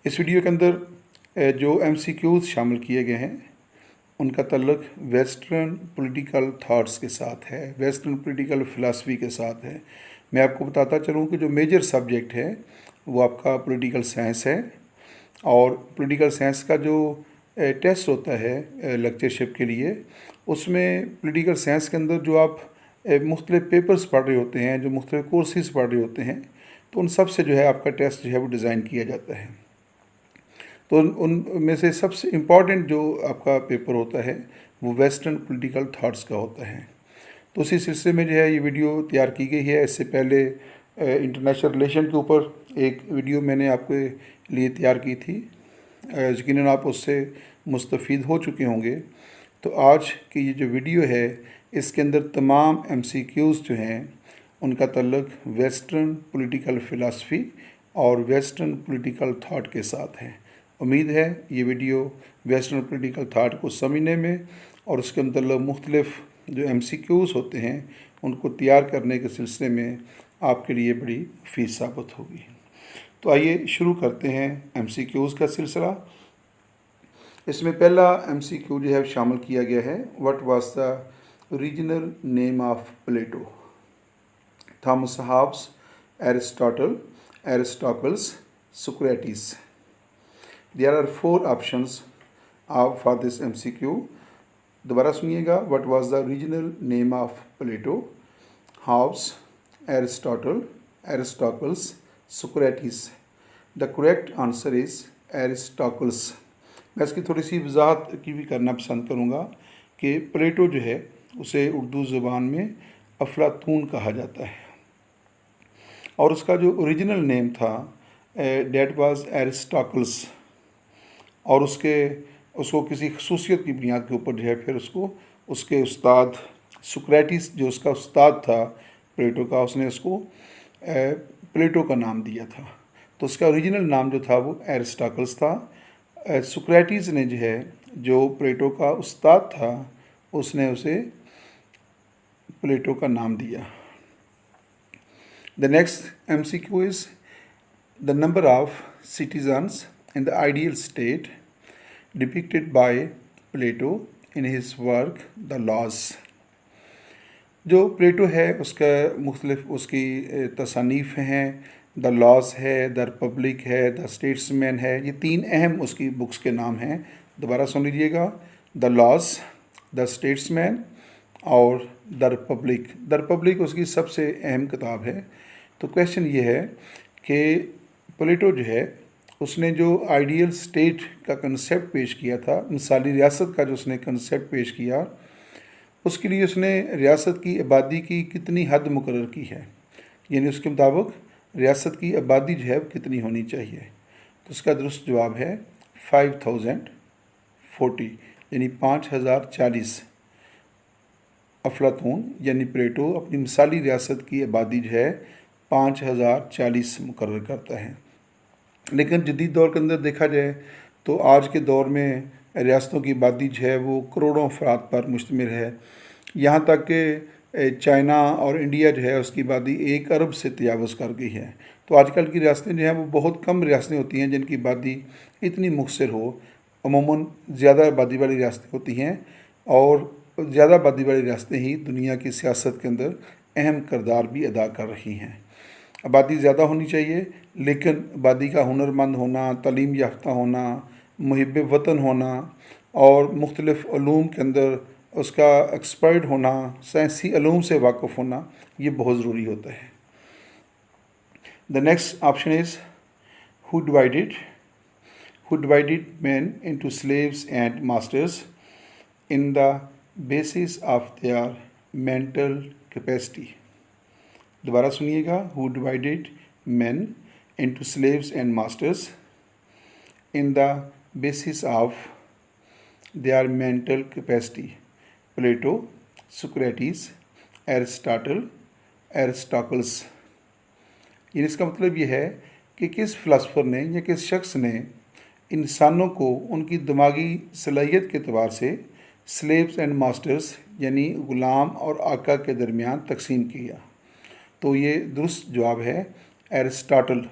इस वीडियो के अंदर जो MCQs शामिल किए गए हैं उनका तल्लुक़ वेस्टर्न पॉलिटिकल थाट्स के साथ है, वेस्टर्न पॉलिटिकल फ़िलासफ़ी के साथ है। मैं आपको बताता चलूँ कि जो मेजर सब्जेक्ट है वो आपका पॉलिटिकल साइंस है और पॉलिटिकल साइंस का जो टेस्ट होता है लेक्चरशिप के लिए, उसमें पॉलिटिकल साइंस के अंदर जो आप मुख्तलिफ़ पेपर्स पढ़ रहे होते हैं, जो मुख्तलिफ़ कोर्सेज़ पढ़ रहे होते हैं, तो उन सब से जो है आपका टेस्ट जो है वो डिज़ाइन किया जाता है। तो उनमें से सबसे इम्पॉर्टेंट जो आपका पेपर होता है वो वेस्टर्न पॉलिटिकल थाट्स का होता है। तो उसी सिलसिले में जो है ये वीडियो तैयार की गई है। इससे पहले इंटरनेशनल रिलेशन के ऊपर एक वीडियो मैंने आपके लिए तैयार की थी, यकीनन आप उससे मुस्तफ़ीद हो चुके होंगे। तो आज की ये जो वीडियो है इसके अंदर तमाम MCQs जो हैं उनका तल्लुक़ वेस्टर्न पॉलिटिकल फ़िलासफ़ी और वेस्टर्न पॉलिटिकल थाट के साथ है। उम्मीद है ये वीडियो वेस्टर्न पॉलिटिकल थाट को समझने में और उसके मतलब मुख्तलिफ़ जो MCQs होते हैं उनको तैयार करने के सिलसिले में आपके लिए बड़ी मुफीद साबित होगी। तो आइए शुरू करते हैं MCQs का सिलसिला। इसमें पहला MCQ जो है शामिल किया गया है, what was the original name of Plato? Thomas Hobbes, Aristotle, Aristotle's, Socrates. There are 4 options for this MCQ. दोबारा सुनिएगा, what was the original name of Plato? Hobbes, Aristotle, Aristotle's, Socrates. The correct answer is Aristotle's. मैं इसकी थोड़ी सी वजाहत की भी करना पसंद करूँगा कि प्लेटो जो है उसे उर्दू ज़बान में अफलातून कहा जाता है और उसका जो ओरिजिनल नेम था डेट वाज एरिस्टोटल्स, और उसको किसी खसूसियत की बुनियाद के ऊपर जो है फिर उसको उसके उस्ताद सोक्रेटिस, जो उसका उस्ताद था प्लेटो का, उसने उसको प्लेटो का नाम दिया था। तो उसका ओरिजिनल नाम जो था वो एरिस्टोटल्स था। सोक्रेटिस ने जो है, जो प्लेटो का उस्ताद था, उसने उसे प्लेटो का नाम दिया। The next MCQ is the number of citizens in the ideal state depicted by Plato in his work The Laws। जो प्लेटो है उसका मुख्तलिफ उसकी तसानीफ़ हैं, द लॉज है, द रिपब्लिक है, द स्टेट्समैन है। ये 3 अहम उसकी बुक्स के नाम हैं। दोबारा सुन लीजिएगा, द लॉज, द स्टेट्समैन और द रिपब्लिक। द रिपब्लिक उसकी सबसे अहम किताब है। तो क्वेश्चन ये है कि प्लेटो जो है उसने जो आइडियल स्टेट का कंसेप्ट पेश किया था, मिसाली रियासत का जो उसने कंसेप्ट पेश किया, उसके लिए उसने रियासत की आबादी की कितनी हद मुकर्रर की है, यानी उसके मुताबिक रियासत की आबादी जो है कितनी होनी चाहिए। तो उसका दुरुस्त जवाब है 5040, यानी 5040 अफलातून यानी प्लेटो अपनी मिसाली रियासत की आबादी जो है 5040 मुकर्रर करता है। लेकिन जदीद दौर के अंदर देखा जाए तो आज के दौर में रियासतों की आबादी जो है वो करोड़ों अफराद पर मुश्तमिल है। यहाँ तक कि चाइना और इंडिया जो है उसकी आबादी 1 अरब से तजावज़ कर गई है। तो आजकल की रियासतें जो हैं वो बहुत कम रियासतें होती हैं जिनकी आबादी इतनी मुखसर हो। अमूमन ज़्यादा आबादी वाली रियासतें होती हैं और ज़्यादा आबादी वाली रियासतें ही दुनिया की सियासत के अंदर अहम किरदार भी अदा कर रही हैं। आबादी ज़्यादा होनी चाहिए, लेकिन आबादी का हुनरमंद होना, तालीम याफ्ता होना, मुहिब वतन होना और मुख्तलिफ़ उलूम के अंदर उसका एक्सपर्ट होना, साइंसी उलूम से वाक़ुफ़ होना, ये बहुत ज़रूरी होता है। The next option is who divided man into slaves and masters in the basis of their mental capacity. दोबारा सुनिएगा, who divided man into slaves and masters in the basis of their mental capacity। Plato, Socrates, Aristotle, Aristotle's. इसका मतलब ये है कि किस philosopher ने या किस शख्स ने इंसानों को उनकी दिमागी सलाहियत के अतबार से स्लेव्स एंड मास्टर्स यानी ग़ुलाम और आका के दरमियान तकसीम किया। तो ये दुरुस्त जवाब है एरिस्टोटल।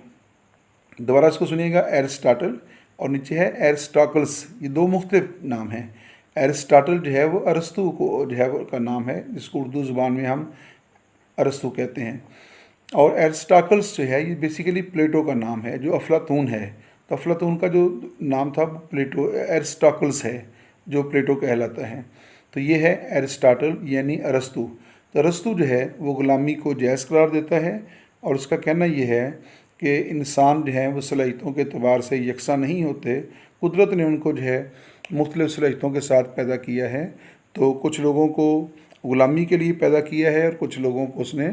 दोबारा इसको सुनिएगा, एरिस्टाटल और नीचे है एरिस्टॉकल्स। ये दो मुख्तलिफ नाम हैं। एरिस्टाटल जो है वो अरस्तु को जो है वो का नाम है, जिसको उर्दू ज़ुबान में हम अरस्तु कहते हैं। और एरिस्टॉकल्स जो है ये बेसिकली प्लेटो का नाम है, जो अफलातून है। तो अफलातून का जो नाम था प्लेटो, एरिस्टॉकल्स है जो प्लेटो कहलाता है। तो ये है एरिस्टाटल यानी अरस्तु। तो अरस्तु जो है वो ग़ुलामी को जायज़ करार देता है और उसका कहना ये है कि इंसान जो है वो सलाहियतों के एतबार से यकसा नहीं होते। कुदरत ने उनको जो है मुख्तलिफ़ सलाहियतों के साथ पैदा किया है। तो कुछ लोगों को ग़ुलामी के लिए पैदा किया है और कुछ लोगों को उसने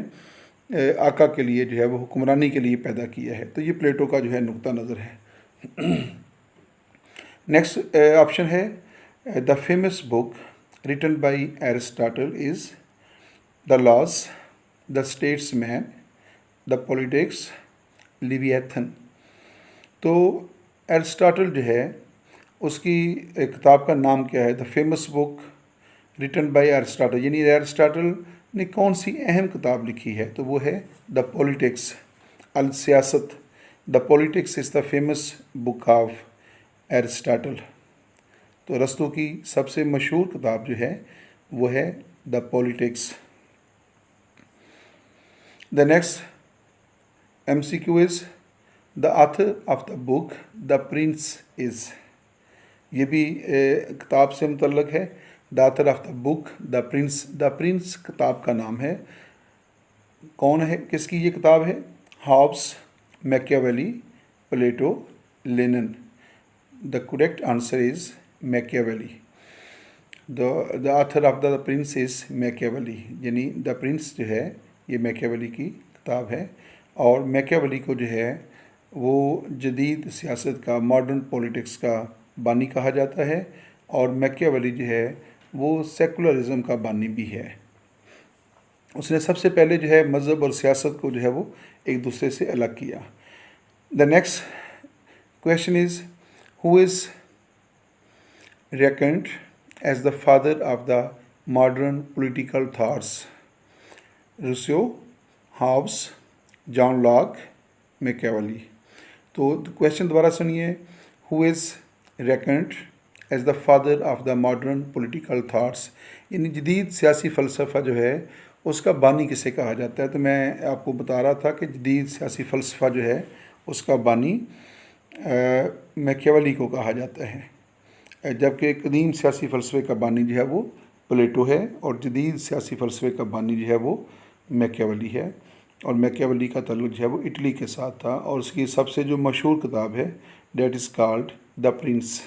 आका के लिए जो है वो हुक्मरानी के लिए पैदा किया है। तो ये प्लेटो का जो है नुक्ता नज़र है। नेक्स्ट ऑप्शन है the famous book written by Aristotle is the laws, the statesman, the politics, Leviathan. तो एरिस्टोटल जो है उसकी किताब का नाम क्या है? The famous book written by Aristotle, यानी एरिस्टोटल ने कौन सी अहम किताब लिखी है? तो वो है द पॉलिटिक्स, अल सियासत। The politics is the famous book of Aristotle. तो अरस्तु की सबसे मशहूर किताब जो है वो है the Politics. The next MCQ is the author of the book the prince is. ये भी किताब से मुतल्लक है। The author of the book the Prince, the Prince किताब का नाम है। कौन है, किसकी ये किताब है? Hobbes, Machiavelli, Plato, Lenin. The correct answer is Machiavelli. The author of the prince is Machiavelli, यानी द प्रिंस जो है ये मैकियावेली की किताब है। और मैकियावेली को जो है वो जदीद सियासत का, मॉडर्न पॉलिटिक्स का बानी कहा जाता है। और मैकियावेली जो है वो सेकुलरिज़म का बानी भी है। उसने सबसे पहले जो है मज़हब और सियासत को जो है वो एक दूसरे से अलग किया। The next question is who is reckoned as the father of the modern political thoughts? Rousseau, Hobbes, John Locke, Machiavelli. तो क्वेश्चन दोबारा सुनिए, who is reckoned as the father of the modern political thoughts, यानी जदीद सियासी फ़लसफ़ा जो है उसका बानी किसे कहा जाता है? तो मैं आपको बता रहा था कि जदीद सियासी फ़लसफ़ा जो है उसका बानी मैकियावेली को कहा जाता है, जबकि कदीम सियासी फ़लसफ़े का बानी जो है वो प्लेटो है और जदीद सियासी फ़लसफ़े का बानी जो है वो मैकियावेली है। और मैकियावेली का ताल्लुक़ जो है वो इटली के साथ था और उसकी सबसे जो मशहूर किताब है that is called the Prince.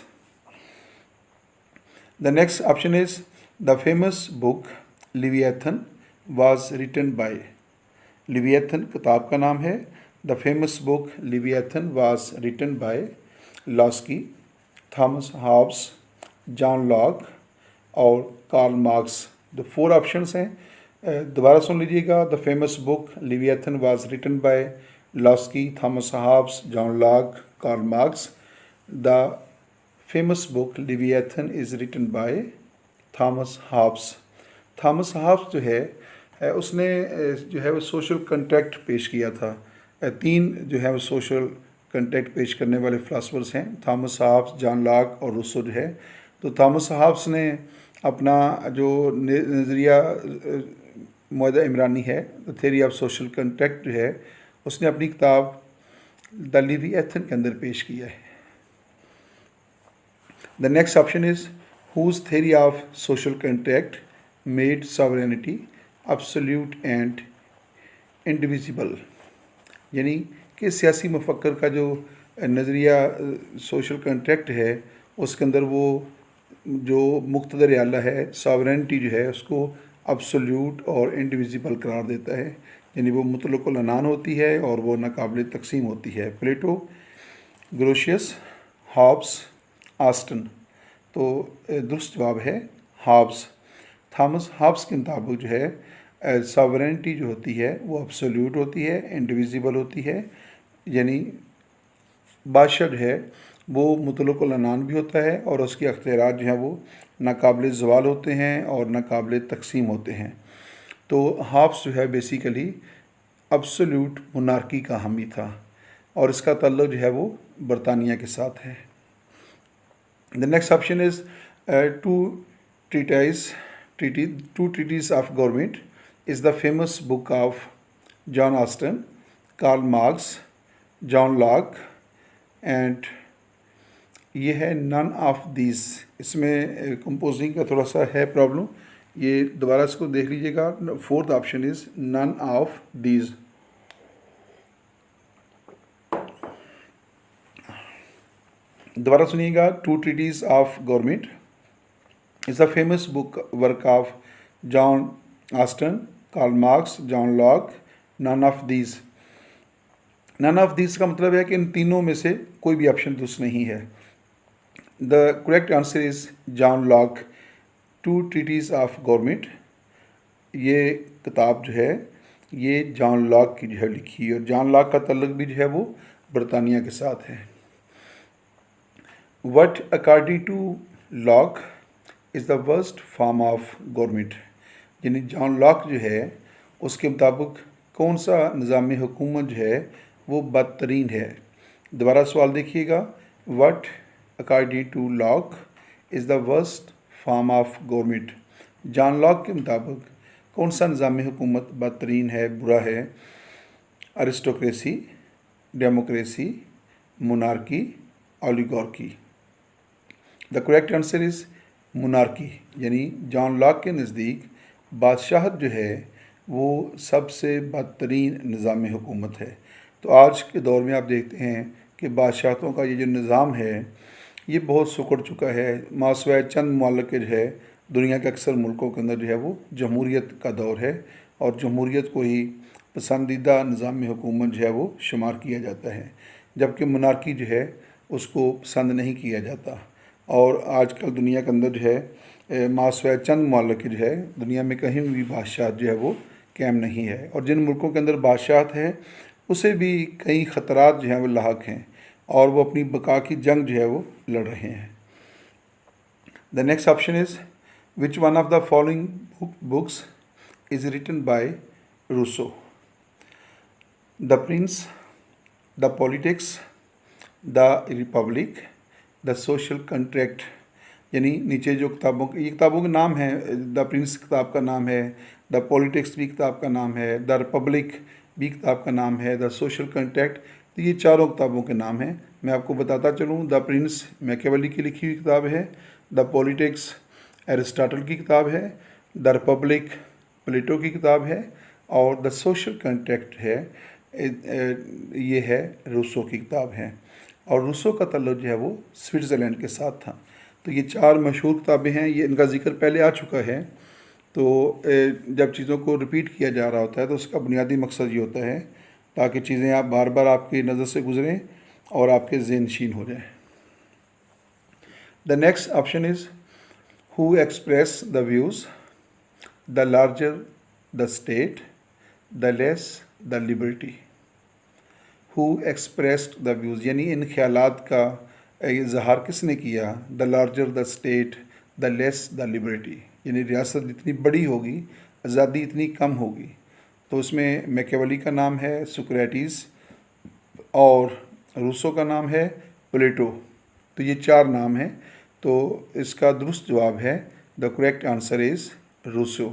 The next option is the famous book Leviathan was written by. Leviathan किताब का नाम है। The famous book Leviathan was written by Laski, Thomas Hobbes, John Locke और कार्ल मार्क्स। द 4 ऑप्शंस हैं, दोबारा सुन लीजिएगा। The famous book Leviathan was written by Laski, Thomas Hobbes, John Locke, Karl Marx. The famous book Leviathan is written by Thomas Hobbs. Thomas Hobbes जो है उसने जो है वो सोशल कंट्रैक्ट पेश किया था। 3 जो है वो सोशल कंट्रैक्ट पेश करने वाले फ़िलासफ़र्स हैं, थॉमस हॉब्स, जॉन लॉक और रूसो जो है। तो थॉमस हॉब्स ने अपना जो नज़रिया मुआहदा इमरानी है, the theory of social contract जो है, उसने अपनी किताब द लिविएथन के अंदर पेश किया है। The next option is who's theory of social contract made sovereignty absolute and indivisible, यानी कि सियासी मफक्कर का जो नज़रिया सोशल कंट्रैक्ट है उसके अंदर वो जो मुक़्तदर आला है, सॉवरेनिटी जो है उसको एब्सोल्यूट और इंडिविजिबल करार देता है, यानी वो मुतलक़ुल अनान होती है और वो नाकाबिल तक़सीम होती है। प्लेटो, ग्रोशियस, हॉब्स, ऑस्टन। तो दुरुस्त जवाब है हॉब्स। थॉमस हॉब्स के मुताबिक जो है सॉवरेनिटी जो होती है वो एब्सोल्यूट होती है, इंडिविजिबल होती है, यानी बादशाह जो है वो मुतलक़ुल अनान भी होता है और उसके अख्तियारात जो हैं वो नाकाबिल ज़वाल होते हैं और नाकाबिल तक़सीम होते हैं। तो हॉब्स जो है बेसिकली एब्सोल्यूट मोनार्की का हामी था। और इसका ताल्लुक जो है वो बरतानिया के साथ है। The next option is two treatises of government is the famous book of John Austin, Karl Marx, John Locke and ये है नन ऑफ दीज। इसमें कंपोजिंग का थोड़ा सा है प्रॉब्लम, ये दोबारा इसको देख लीजिएगा। Fourth option is none of these. दोबारा सुनिएगा। Two treatises of government is the famous book work of John Austin, Karl Marx, John Locke, none of these. None of these का मतलब है कि इन तीनों में से कोई भी ऑप्शन दुरुस्त नहीं है। The correct answer is John Locke, two treatises of government. ये किताब जो है ये जॉन लॉक की जो है लिखी है, और जॉन लॉक का तल्लुक भी जो है वो बरतानिया के साथ है। What according to Locke is the worst form of government, यानी जॉन लॉक जो है उसके मुताबिक कौन सा निज़ाम हुकूमत जो है वो बदतरीन है। दोबारा सवाल देखिएगा। What according to Locke is the worst form of government, John Locke के मुताबिक कौन सा निज़ाम हुकूमत बदतरीन है, बुरा है। Aristocracy, democracy, monarchy, oligarchy. The correct answer is monarchy, यानी जॉन लॉक के नज़दीक बादशाहत जो है वो सबसे बदतरीन निज़ाम हुकूमत है। तो आज के दौर में आप देखते हैं कि बादशाहतों का ये जो निज़ाम है ये बहुत सिकुड़ चुका है। मासवाए चंद ममालिक जो है दुनिया के अक्सर मुल्कों के अंदर जो है वो जमहूरियत का दौर है, और जमहूरियत को ही पसंदीदा निज़ाम हुकूमत जो है वो शुमार किया जाता है, जबकि मोनार्की जो है उसको पसंद नहीं किया जाता। और आजकल दुनिया के अंदर जो है मासवाए चंद ममालिक जो है दुनिया में कहीं भी बादशाह जो है वो कायम नहीं है, और जिन मुल्कों के अंदर बादशाहत है उसे भी कई ख़तरात जो हैं वो लाहक हैं, और वो अपनी बका की जंग जो है वो लड़ रहे हैं। The next option is which one of the following books is written by Rousseau. The Prince, the Politics, the Republic, the Social Contract. यानी नीचे जो ये किताबों के नाम हैं, द प्रिंस किताब का नाम है, द पॉलिटिक्स भी किताब का नाम है, द रिपब्लिक भी किताब का नाम है, द सोशल कंट्रैक्ट। तो ये चारों किताबों के नाम हैं। मैं आपको बताता चलूँ, द प्रिंस मैकियावेली की लिखी हुई किताब है, द पॉलिटिक्स एरिस्टोटल की किताब है, द रिपब्लिक प्लेटो की किताब है, और द सोशल कंट्रैक्ट है ये है रूसो की किताब है। और रूसो का तल्लुक जो है वो स्विट्ज़रलैंड के साथ था। तो ये चार मशहूर किताबें हैं, ये इनका जिक्र पहले आ चुका है। तो जब चीज़ों को रिपीट किया जा रहा होता है तो उसका बुनियादी मकसद ये होता है ताकि चीज़ें आप बार बार आपकी नज़र से गुजरें और आपके ज़हन नशीन हो जाएं। The next option is who express the views, the larger the state, the less the liberty. Who expressed the views, यानी इन ख्यालात का इजहार किसने किया। The larger the state, the less the liberty, यानी रियासत जितनी बड़ी होगी आज़ादी इतनी कम होगी। तो उसमें मैकियावेली का नाम है सुक्रेटिस और रूसो का नाम है प्लेटो। तो ये चार नाम हैं। तो इसका दुरुस्त जवाब है the correct answer is Rousseau.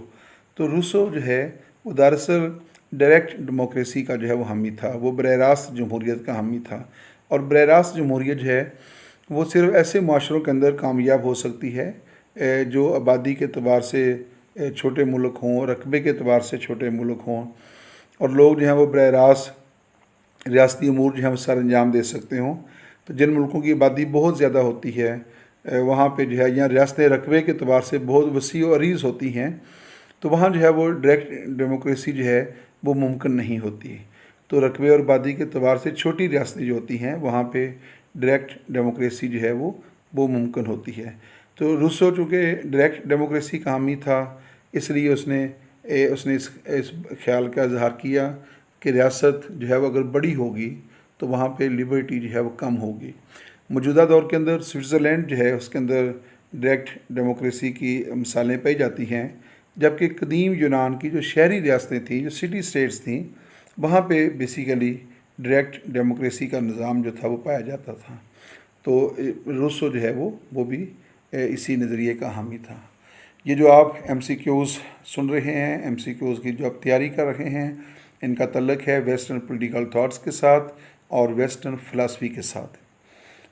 तो रूसो जो है वो दरअसल डायरेक्ट डेमोक्रेसी का जो है वो हामी था, वो बरह रास्त जमहूरियत का हामी था। और बरह रास्त जमहूरियत जो है वो सिर्फ ऐसे माशरों के अंदर कामयाब हो सकती है जो आबादी के अतबार से छोटे मुल्क हों, रकबे के अतबार से छोटे मुल्क हों, और लोग जो हैं वो बरह रास्त रियासती अमूर जो है वो सर अंजाम दे सकते हों। तो जिन मुल्कों की आबादी बहुत ज़्यादा होती है वहाँ पे जो है या रियासतें रकबे के अतबार से बहुत वसी और अरीज़ होती हैं, तो वहाँ जो है वो डायरेक्ट डेमोक्रेसी जो है वो मुमकिन नहीं होती। तो रकबे और आबादी के अतबार से छोटी रियासतें जो होती हैं वहाँ पे डायरेक्ट डेमोक्रेसी जो है वो मुमकिन होती है। तो रूसो चूँकि डायरेक्ट डेमोक्रेसी का हामी था, इसलिए उसने इस ख्याल का इजहार किया कि रियासत जो है वो अगर बड़ी होगी तो वहाँ पे लिबर्टी जो है वो कम होगी। मौजूदा दौर के अंदर स्विट्ज़रलैंड जो है उसके अंदर डायरेक्ट डेमोक्रेसी की मिसालें पाई जाती हैं, जबकि कदीम यूनान की जो शहरी रियासतें थीं, जो सिटी स्टेट्स थीं, वहाँ पे बेसिकली डायरेक्ट डेमोक्रेसी का निज़ाम जो था वो पाया जाता था। तो रूसो जो है वो भी इसी नज़रिए का हामी था। ये जो आप MCQs सुन रहे हैं, MCQs की जो आप तैयारी कर रहे हैं, इनका तल्लक है वेस्टर्न पॉलिटिकल थॉट्स के साथ और वेस्टर्न फ़िलासफ़ी के साथ।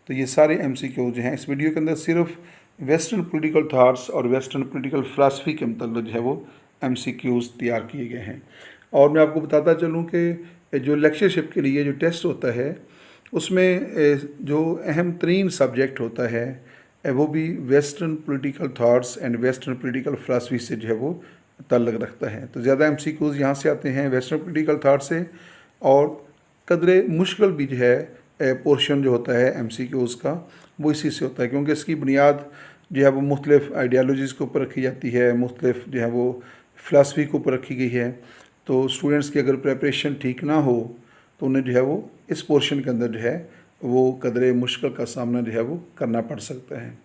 तो ये सारे MCQs जो हैं इस वीडियो के अंदर सिर्फ वेस्टर्न पॉलिटिकल थॉट्स और वेस्टर्न पॉलिटिकल फ़िलासफ़ी के मतलब जो है वो MCQs तैयार किए गए हैं। और मैं आपको बताता चलूँ कि जो लेक्चरशिप के लिए जो टेस्ट होता है उसमें जो अहम तरीन सब्जेक्ट होता है वो भी western political thoughts and western political philosophy से जो है वो ताल्लुक़ रखता है। तो ज़्यादा MCQs यहाँ से आते हैं वेस्टर्न पॉलिटिकल थाट से, और कदरे मुश्किल भी जो है पोर्शन जो होता है MCQs का वो इसी से होता है, क्योंकि इसकी बुनियाद जो है वो मुख्तलिफ़ आइडियालॉजीज़ के ऊपर रखी जाती है, मुख्तलिफ़ जो है वो फ़िलासफ़ी के ऊपर रखी गई है। तो स्टूडेंट्स की अगर प्रेपरेशन ठीक ना हो तो उन्हें जो है वो इस पोर्शन के अंदर जो है वो कदरे मुश्किल का सामना जो है वो करना पड़ सकता है।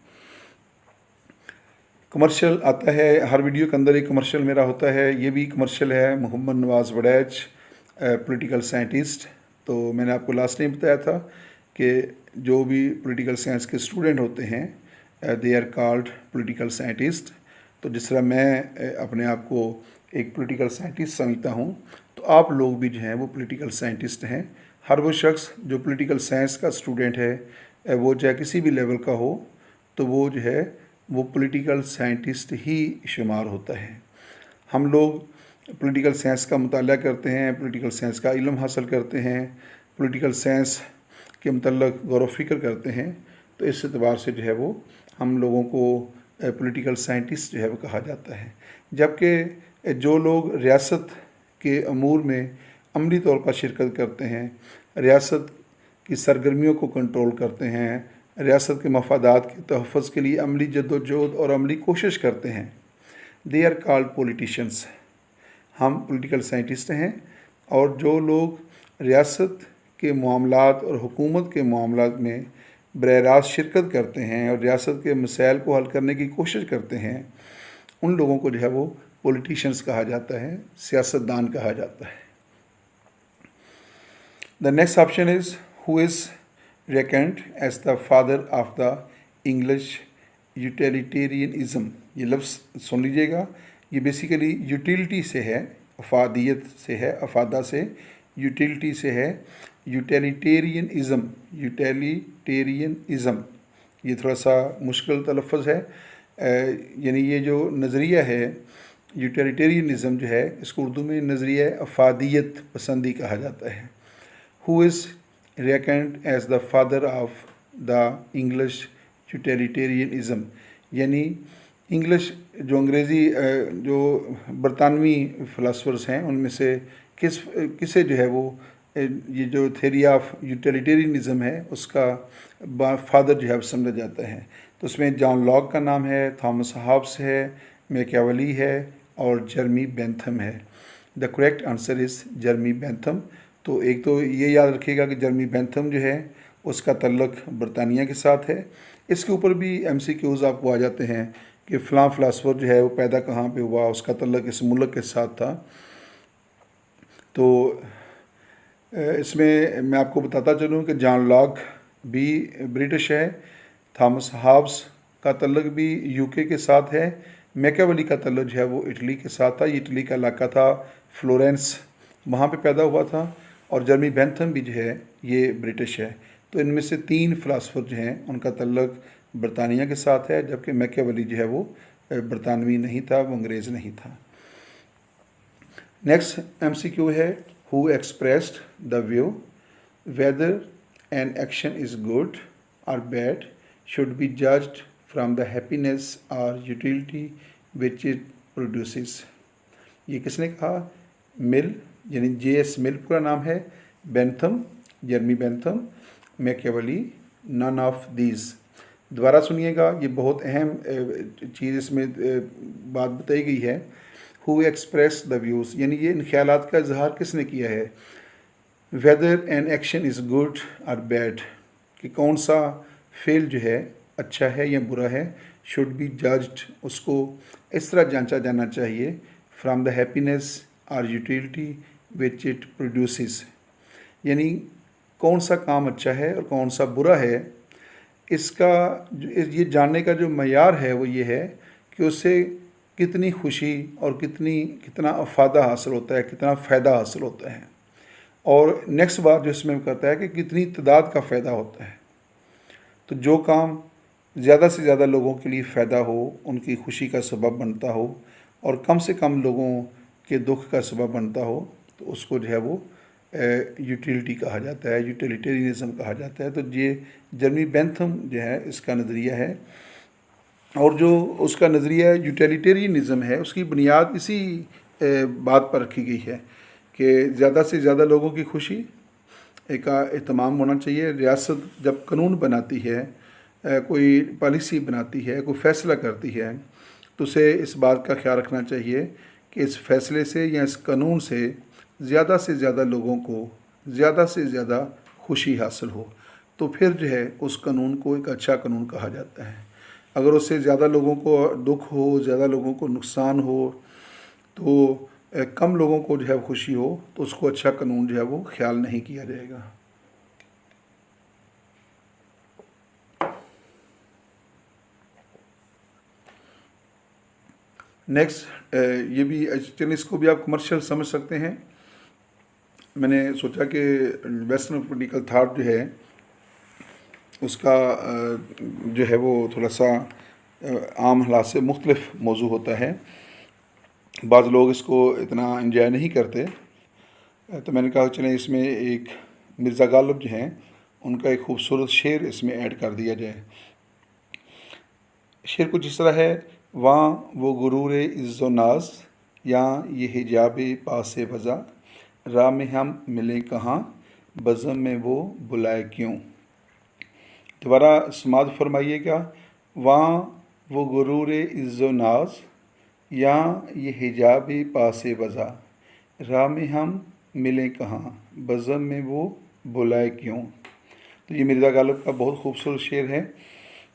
कमर्शियल आता है, हर वीडियो के अंदर एक कमर्शियल मेरा होता है। ये भी कमर्शियल है मोहम्मद नवाज़ वड़ैच, पॉलिटिकल साइंटिस्ट। तो मैंने आपको लास्ट टाइम बताया था कि जो भी पॉलिटिकल साइंस के स्टूडेंट होते हैं they are called political scientist. तो जिस तरह मैं अपने आप को एक पॉलिटिकल साइंटिस्ट समझता हूँ, तो आप लोग भी जो हैं वो पॉलिटिकल साइंटिस्ट हैं। हर वो शख्स जो पॉलिटिकल साइंस का स्टूडेंट है वो चाहे किसी भी लेवल का हो, तो वो जो है वो पॉलिटिकल साइंटिस्ट ही शुमार होता है। हम लोग पॉलिटिकल साइंस का मुताला करते हैं, पॉलिटिकल साइंस का इल्म हासिल करते हैं, पॉलिटिकल साइंस के मतलब गौर व फिक्र करते हैं। तो इस एतबार से जो है वो हम लोगों को पॉलिटिकल साइंटिस्ट जो है वो कहा जाता है। जबकि जो लोग रियासत के अमूर में अमली तौर पर शिरकत करते हैं, रियासत की सरगर्मियों को कंट्रोल करते हैं, रियासत के मफादात के तहफ़्फ़ुज़ के लिए अमली जद्दोजहद और अमली कोशिश करते हैं, दे आर कॉल्ड पॉलिटिशियंस। हम पॉलिटिकल साइंटिस्ट हैं। और जो लोग रियासत के मामलात और हुकूमत के मामलात में बराह रास्त शिरकत करते हैं और रियासत के मसाइल को हल करने की कोशिश करते हैं, उन लोगों को जो है वो पॉलिटिशियंस कहा जाता है, सियासतदान कहा जाता है। The next option is who is reckoned as the father of the English utilitarianism। ये लफ्ज़ सुन लीजिएगा, ये बेसिकली यूटिलिटी से है, अफादियत से है, अफादा से, यूटिलिटी से है, यूटिलिटेरियनिज़म। यूटिलिटेरियनिज़म ये थोड़ा सा मुश्किल तलफ़्फ़ुज़ है, यानी ये जो नज़रिया है यूटिलिटेरियनिज़म जो है, इसको उर्दू में नज़रिया अफादियत पसंदी कहा जाता है। Who is reckoned as the father of the English utilitarianism, यानी इंग्लिश जो अंग्रेज़ी जो बरतानवी फ़िलासफ़र्स हैं उनमें से किसे जो है वो ये जो थेरी ऑफ यूटिलिटेरियनिज़म है उसका फादर जो है समझा जाता है। तो उसमें जॉन लॉक का नाम है, थॉमस हॉब्स है, मैकियावेली है और जर्मी बेंथम है। The correct answer is जर्मी Bentham. तो एक तो ये याद रखिएगा कि जर्मी बेंथम जो है उसका तल्लक बरतानिया के साथ है। इसके ऊपर भी MCQs आपको आ जाते हैं कि फ़लाँ फ़िलासफ़र जो है वो पैदा कहाँ पे हुआ, उसका तल्लक इस मुल्क के साथ था। तो इसमें मैं आपको बताता चलूँ कि जॉन लॉक भी ब्रिटिश है, थॉमस हॉब्स का तल्लक भी UK के साथ है, मैकियावेली का तल्लक जो है वो इटली के साथ था। ये इटली का इलाका था फ्लोरेंस, वहाँ पे पैदा हुआ था। और जर्मी बेंथम भी जो है ये ब्रिटिश है। तो इनमें से 3 फ़िलासफ़र जो हैं उनका तल्लक बरतानिया के साथ है, जबकि मैकियावेली जो है वो बरतानवी नहीं था, वो अंग्रेज़ नहीं था। नेक्स्ट MCQ है who expressed the view whether an action is good और bad should be judged from the happiness और यूटिलिटी विच इट प्रोड्यूसेस। ये किसने कहा? मिल, यानी JS मिल पूरा नाम है, Bentham, Jeremy Bentham, Machiavelli, none of these. दोबारा सुनिएगा, ये बहुत अहम चीज़ इसमें बात बताई गई है। हु एक्सप्रेस द व्यूज़, यानी ये इन ख्यालात का इजहार किसने किया है। Whether an action is good और बैड, कि कौन सा फेल जो है अच्छा है या बुरा है, शुड बी जज्ड, उसको इस तरह जांचा जाना चाहिए, फ्राम द हैप्पीनेस और यूटिलिटी विच इट प्रोड्यूसेस, यानी कौन सा काम अच्छा है और कौन सा बुरा है, इसका ये जानने का जो मयार है वो ये है कि उससे कितनी खुशी और कितना अफादा हासिल होता है, कितना फ़ायदा हासिल होता है। और नेक्स्ट बात जो इसमें करता है कि कितनी तादाद का फ़ायदा होता है। तो जो काम ज़्यादा से ज़्यादा लोगों के लिए फ़ायदा हो, उनकी खुशी का सबब बनता हो और कम से कम लोगों के दुख का सबब बनता हो, तो उसको जो है वो यूटिलिटी कहा जाता है, यूटिलिटेरियनिज़म कहा जाता है। तो ये जर्मी बेंथम जो है इसका नज़रिया है, और जो उसका नज़रिया यूटिलिटेरियनिज़म है उसकी बुनियाद इसी बात पर रखी गई है कि ज़्यादा से ज़्यादा लोगों की खुशी का एहतमाम होना चाहिए। रियासत जब कानून बनाती है, कोई पॉलिसी बनाती है, कोई फ़ैसला करती है, तो उसे इस बात का ख्याल रखना चाहिए कि इस फ़ैसले से या इस कानून से ज़्यादा से ज़्यादा लोगों को ज़्यादा से ज़्यादा खुशी हासिल हो, तो फिर जो है उस कानून को एक अच्छा कानून कहा जाता है। अगर उससे ज़्यादा लोगों को दुख हो, ज़्यादा लोगों को नुकसान हो, तो कम लोगों को जो है खुशी हो, तो उसको अच्छा कानून जो है वो ख्याल नहीं किया जाएगा। नेक्स्ट, ये भी चलिए इसको भी आप कमर्शियल समझ सकते हैं। मैंने सोचा कि वेस्टर्न पॉलिटिकल थाट जो है उसका जो है वो थोड़ा सा आम हालात से मुख्तलिफ मौजू होता है। बाज़ लोग इसको इतना इंजॉय नहीं करते, तो मैंने कहा चलें इसमें एक मिर्ज़ा गालिब जो हैं उनका एक खूबसूरत शेर इसमें ऐड कर दिया जाए। शेर कुछ इस तरह है, वहाँ वो गुरूर इज़्ज़ो नाज, यहाँ ये हिजाब पास वज़ा, राह में हम मिले कहाँ, बज़म में वो बुलाए क्यों। दोबारा समात फरमाइएगा। वहाँ वो गुरूर इज़्ज़ो नाज, यहाँ ये हिजाब पास वज़ा, राह में हम मिले कहाँ, बज़म में वो बुलाए क्यों। तो ये मिर्ज़ा गालिब का बहुत खूबसूरत शेर है।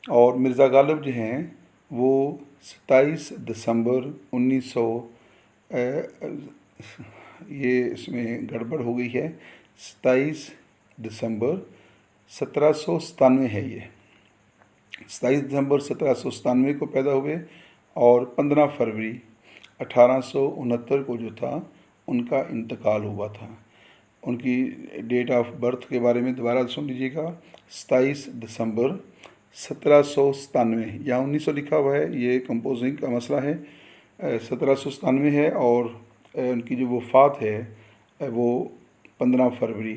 और मिर्ज़ा गालिब जो हैं वो 27 दिसंबर 1900, ये इसमें गड़बड़ हो गई है, 27 दिसंबर 1797 है। ये 27 दिसंबर 1797 को पैदा हुए और 15 फरवरी 1869 को जो था उनका इंतकाल हुआ था। उनकी डेट ऑफ बर्थ के बारे में दोबारा सुन लीजिएगा। 27 दिसंबर 1797 या 1900 लिखा हुआ है, ये कंपोजिंग का मसला है। 1797 है और उनकी जो वफ़ात है वो 15 फरवरी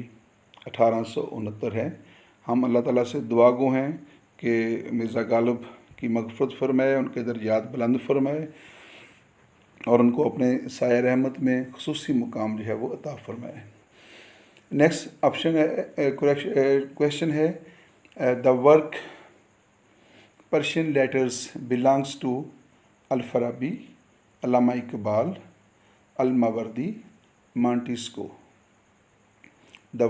1869 है। हम अल्लाह ताला से दुआ गो हैं कि मिर्ज़ा गालिब की मग़फ़िरत फ़रमाए, उनके दर्जात बुलंद फ़रमाए और उनको अपने साया रहमत में ख़ुसूसी मुकाम जो है वो अता फ़रमाए। नेक्स्ट ऑप्शन है, क्वेश्चन है, the work Persian letters belongs to Al Farabi, Allama Iqbal, Al Mawardi, Montesquieu. The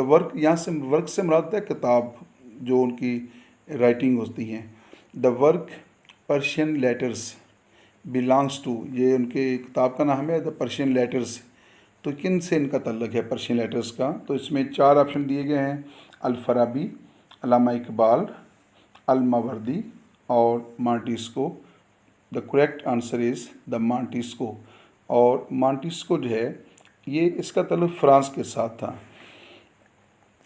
work यहाँ से वर्क से मुराद है किताब जो उनकी राइटिंग होती हैं। The work Persian letters belongs to, ये उनके किताब का नाम है द पर्शियन लेटर्स। तो किन से इनका तल्लुक़ है पर्शियन लेटर्स का, तो इसमें 4 ऑप्शन दिए गए हैं, अल-फ़ाराबी, अल्लामा इकबाल, अल-मावर्दी और Montesquieu. The correct answer is the Montesquieu. और मॉन्टेस्क्यू जो है ये इसका तल्लुक़ फ्रांस के साथ था।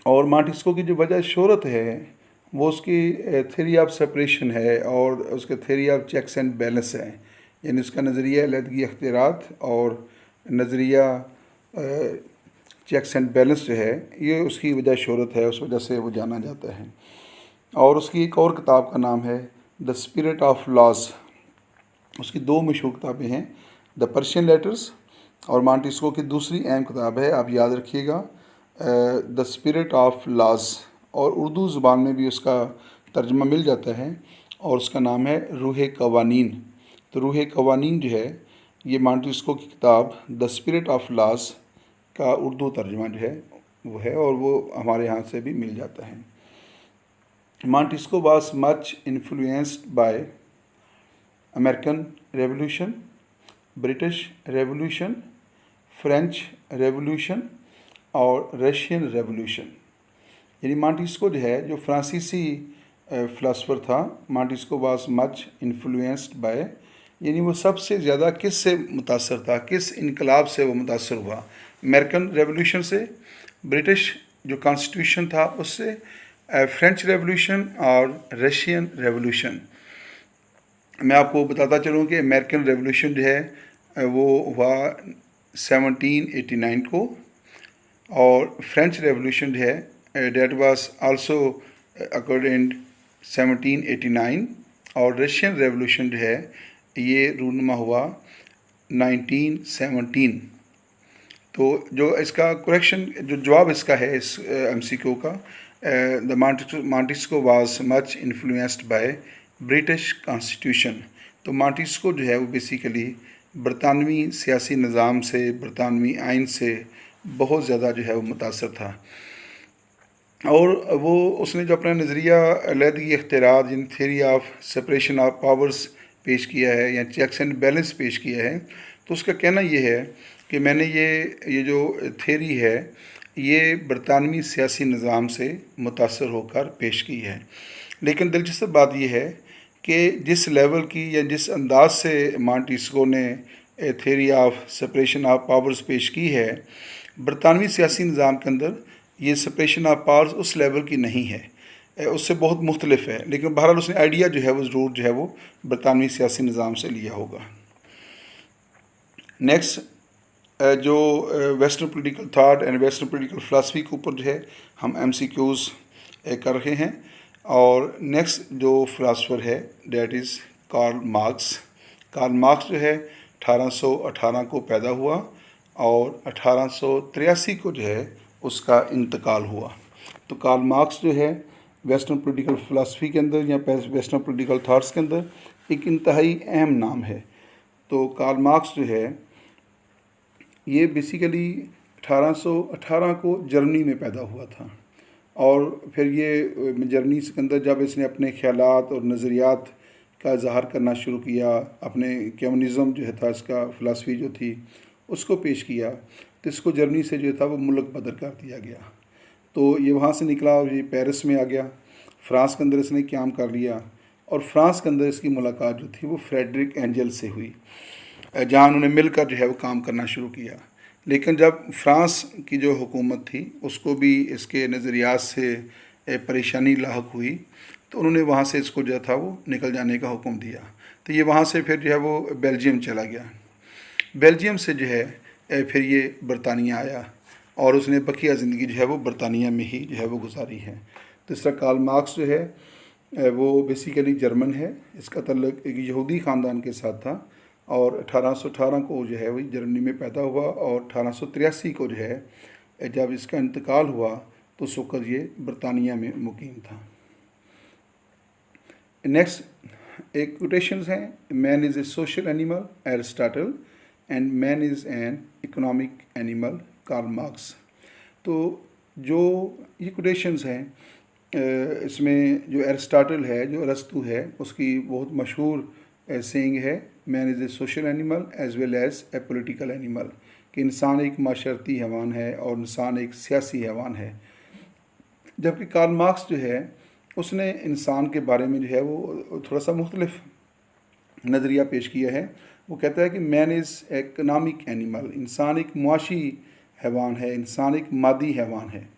और मॉन्टेस्क्यू की जो वजह शोहरत है वो उसकी थ्योरी ऑफ सेपरेशन है और उसके theory of checks and balance है, यानी उसका नज़रिया अलहदगी अख्तियारात और नज़रिया चेक्स एंड बैलेंस जो है ये उसकी वजह शोहरत है, उस वजह से वो जाना जाता है। और उसकी एक और किताब का नाम है द स्पिरिट ऑफ लॉज। उसकी 2 मशहूर किताबें हैं, द पर्शियन लेटर्स और मॉन्टेस्क्यू की दूसरी अहम किताब है, आप याद रखिएगा, द स्पिरिट ऑफ लॉज। और उर्दू ज़ुबान में भी उसका तर्जुमा मिल जाता है और उसका नाम है रूह कवानीन। तो रूह कवानीन जो है ये मॉन्टेस्क्यू की किताब द स्पिरिट ऑफ लॉज का उर्दू तर्जुमा जो है वो है और वो हमारे यहाँ से भी मिल जाता है। Montesquieu was much influenced by American revolution, British revolution, French revolution और रशियन रेवोल्यूशन। यानी मॉन्टेस्क्यू जो है, जो फ्रांसीसी फ़िलासफ़र था, Montesquieu was much influenced by, यानी वो सबसे ज़्यादा किस से मुतासर था, किस इनकलाब से वो मुतासर हुआ? अमेरिकन रेवोल्यूशन से, ब्रिटिश जो कॉन्स्टिट्यूशन था उससे, फ्रेंच रेवोल्यूशन और रशियन रेवोल्यूशन। मैं आपको बताता चलूँ कि अमेरिकन रेवोल्यूशन जो है वो हुआ 1789 को, और फ्रेंच रेवोल्यूशन जो है that was also occurred in 1789, और रशियन रेवोल्यूशन जो है ये रूनुमा हुआ 1917। तो जो इसका करेक्शन, जो जवाब इसका है इस MCQ का, the Montesquieu was much influenced by British constitution. तो मॉन्टेस्क्यू जो है वो बेसिकली बरतानवी सियासी निज़ाम से, बरतानवी आइन से बहुत ज़्यादा जो है वो मुतासर था। और वो उसने जो अपना नज़रिया अलहदगी इख्तियारात, जिन theory of separation of powers पेश किया है या चेक्स एंड बैलेंस पेश किया है, तो उसका कहना ये है कि मैंने ये जो थ्योरी है ये बरतानवी सियासी निज़ाम से मुतासर होकर पेश की है। लेकिन दिलचस्प बात यह है कि जिस लेवल की या जिस अंदाज से मॉन्टेस्क्यू ने theory of separation of powers पेश की है, बरतानवी सियासी निज़ाम के अंदर ये सेपरेशन ऑफ पावर्स उस लेवल की नहीं है, उससे बहुत मुख्तलिफ है। लेकिन बहरहाल उसने आइडिया जो है वो ज़रूर जो है वो बरतानवी सियासी निज़ाम से लिया होगा। नेक्स्ट जो western political thought and western political philosophy के ऊपर जो है हम MCQs कर रहे हैं। और नेक्स्ट जो फ़िलासफ़र है that is Karl Marx. Karl Marx जो है 1818 को पैदा हुआ और 1883 को जो है उसका इंतकाल हुआ। तो कार्ल मार्क्स जो है वेस्टर्न पॉलिटिकल फ़िलासफ़ी के अंदर या वेस्टर्न पॉलिटिकल थाट्स के अंदर एक इंतहाई अहम नाम है। तो कार्ल मार्क्स जो है ये बेसिकली 1818 को जर्मनी में पैदा हुआ था, और फिर ये जर्मनी के अंदर जब इसने अपने ख्यालात और नज़रियात का इजहार करना शुरू किया, अपने कम्युनिज़म जो है था, इसका फ़िलासफ़ी जो थी उसको पेश किया, तो इसको जर्मनी से जो था वो मुल्क बदर कर दिया गया। तो ये वहाँ से निकला और ये पेरिस में आ गया, फ़्रांस के अंदर इसने क़याम कर लिया, और फ़्रांस के अंदर इसकी मुलाकात जो थी वो फ्रेडरिक एंजल से हुई, जहाँ उन्होंने मिलकर जो है वो काम करना शुरू किया। लेकिन जब फ़्रांस की जो हुकूमत थी उसको भी इसके नज़रियात से परेशानी लाहक हुई, तो उन्होंने वहाँ से इसको जो था वो निकल जाने का हुक्म दिया। तो ये वहाँ से फिर जो है वो बेल्जियम चला गया। बेल्जियम से जो है फिर ये बरतानिया आया, और उसने बकिया ज़िंदगी जो है वो बरतानिया में ही जो है वो गुजारी है। तो इस तरह कार्ल मार्क्स जो है वो बेसिकली जर्मन है, इसका तल्लुक़ एक यहूदी ख़ानदान के साथ था, और 1818 को जो है वही जर्मनी में पैदा हुआ, और 1883 को जो है जब इसका इंतकाल हुआ तो उस वक़्त ये बरतानिया में मुकीम था। नेक्स्ट एक कोटेशंस हैं, man is a social animal Aristotle and man is an economic animal Karl Marx. तो जो ये कोटेशंस हैं इसमें जो एरिस्टोटल है, जो अरस्तु है, उसकी बहुत मशहूर सेइंग है, man is a social animal as well as a political animal, कि इंसान एक माशरती हैवान है और इंसान एक सियासी हैवान है। जबकि कार्ल मार्क्स जो है उसने इंसान के बारे में जो है वो थोड़ा सा मुख्तलिफ नज़रिया पेश किया है। वो कहता है कि मैन इज़ इकनॉमिक एनिमल, इंसान एक मुआशी हैवान है, इंसान एक मादी हैवान है।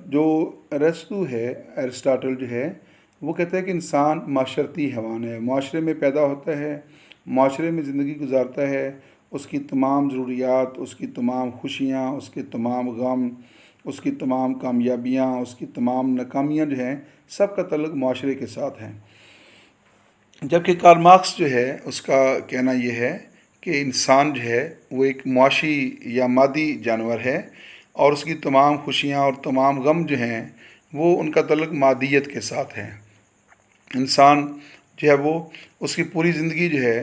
जो अरस्तु है, एरिस्टोटल जो है, वो कहता है कि इंसान माशरती हैवान है, माशरे में पैदा होता है, माशरे में ज़िंदगी गुजारता है, उसकी तमाम ज़रूरियात, उसकी तमाम खुशियाँ, उसके तमाम गम, उसकी तमाम कामयाबियाँ, उसकी तमाम नाकामियाँ जो हैं, सब का तल्लुक़ माशरे के साथ है। जबकि कार्ल मार्क्स जो है उसका कहना यह है कि इंसान जो है वो एक मुआशी या मादी जानवर है, और उसकी तमाम खुशियाँ और तमाम गम जो हैं वो उनका तल्लुक़ मादियत के साथ है। इंसान जो है वो उसकी पूरी ज़िंदगी जो है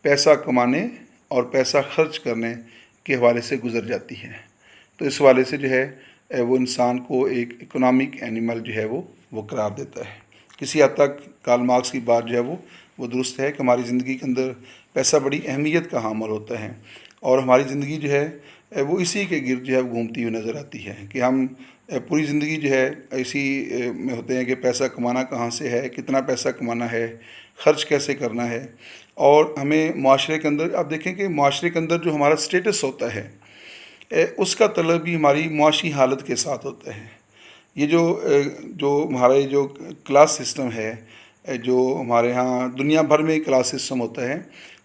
पैसा कमाने और पैसा खर्च करने के हवाले से गुज़र जाती है। तो इस हवाले से जो है वो इंसान को एक इकोनॉमिक एनिमल जो है वो करार देता है। किसी हद तक कार्ल मार्क्स की बात जो है वो दुरुस्त है कि हमारी ज़िंदगी के अंदर पैसा बड़ी अहमियत का हामिल होता है, और हमारी ज़िंदगी जो है वो इसी के गिर्द जो है वो घूमती हुई नज़र आती है कि हम पूरी ज़िंदगी जो है इसी में होते हैं कि पैसा कमाना कहाँ से है, कितना पैसा कमाना है, ख़र्च कैसे करना है। और हमें माशरे के अंदर, आप देखें कि माशरे के अंदर जो हमारा स्टेटस होता है उसका तलब भी हमारी मुआशी हालत के साथ होता है। ये जो हमारा ये जो क्लास सिस्टम है, जो हमारे यहाँ दुनिया भर में क्लास सिस्टम होता है,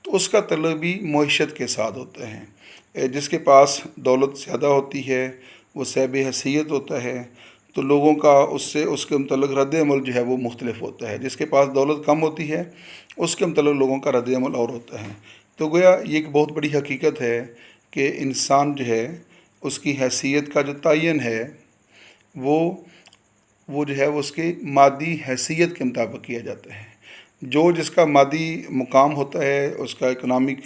तो उसका तल्लुक़ भी मईशत के साथ होता है। जिसके पास दौलत ज़्यादा होती है वो साहिब हैसियत होता है, तो लोगों का उससे उसके मुतल्लिक़ रद्द-ए-अमल जो है वो मुख्तलिफ होता है। जिसके पास दौलत कम होती है उसके मुतल्लिक़ लोगों का रद्द-ए-अमल और होता है। तो गोया ये एक बहुत बड़ी हकीकत है कि इंसान जो है उसकी हैसियत का जो तयन है वो जो है वो उसकी मादी हैसियत के मुताबिक किया जाता है। जो जिसका मादी मुकाम होता है, उसका इकोनॉमिक